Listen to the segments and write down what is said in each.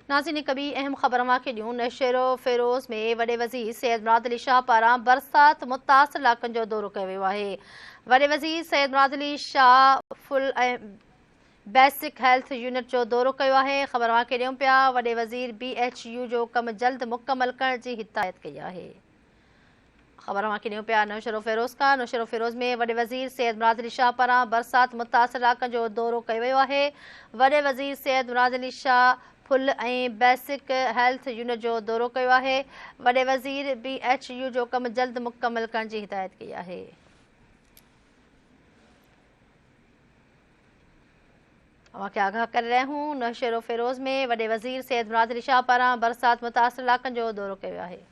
नाज़रीन, कभी अहम ख़बर खे ॾियूं। नशरो फ़िरोज़ में वॾे वज़ीर सैयद मुराद अली शाह पारां बरसात मुतासिर इलाक़नि जो दौरो कयो वियो आहे। वॾे वज़ीर सैयद मुराद अली शाह फुल ऐं बेसिक हेल्थ यूनिट जो दौरो कयो आहे। ख़बर खे ॾियूं पिया। वॾे वज़ीर BHU जो कमु जल्द मुकमल करण जी हिदायत कई आहे। ख़बर खे ॾियूं पिया नौशरो फ़िरोज़ खां। नौशरो फ़िरोज़ में वॾे वज़ीर सैयद मुराद अली शाह पारां बरसात मुतासिर इलाक़नि जो दौरो कयो वियो आहे। वॾे वज़ीर सैयद मुराद अली शाह फुल ऐं बेसिक हेल्थ यूनिट जो दौरो कयो आहे। वॾे वज़ीर BHU जो कमु जल्द मुकमल करण जी हिदायत कई आहे। अवांखे आगाह करे रहिया आहियूं। नौशरो फ़िरोज़ में वॾे वज़ीर सैयद मुराद अली शाह पारां बरसात मुतासिर इलाक़नि जो दौरो कयो आहे।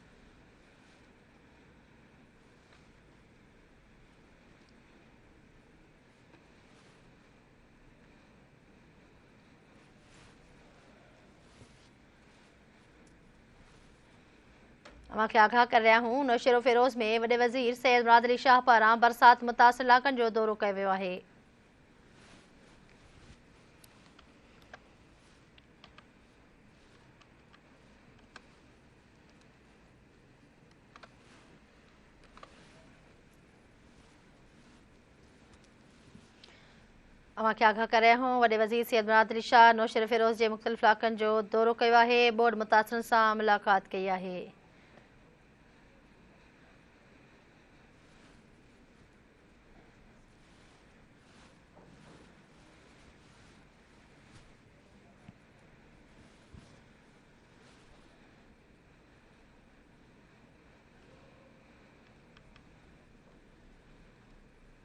अवांखे आगाह करे रहिया आहियूं। नौशरो फ़िरोज़ में वॾे वज़ीर सैयद मुराद अली शाह पारां बरसात मुतासिर इलाक़नि जो दौरो कयो वियो आहे। अवांखे आगाह करे रहिया आहियूं। वॾे वज़ीर सैयद मुराद अली शाह नौशरो फ़िरोज़ जे मुख़्तलिफ़ इलाक़नि जो दौरो कयो आहे। बोर्ड मुतासिरनि सां मुलाक़ात कई आहे।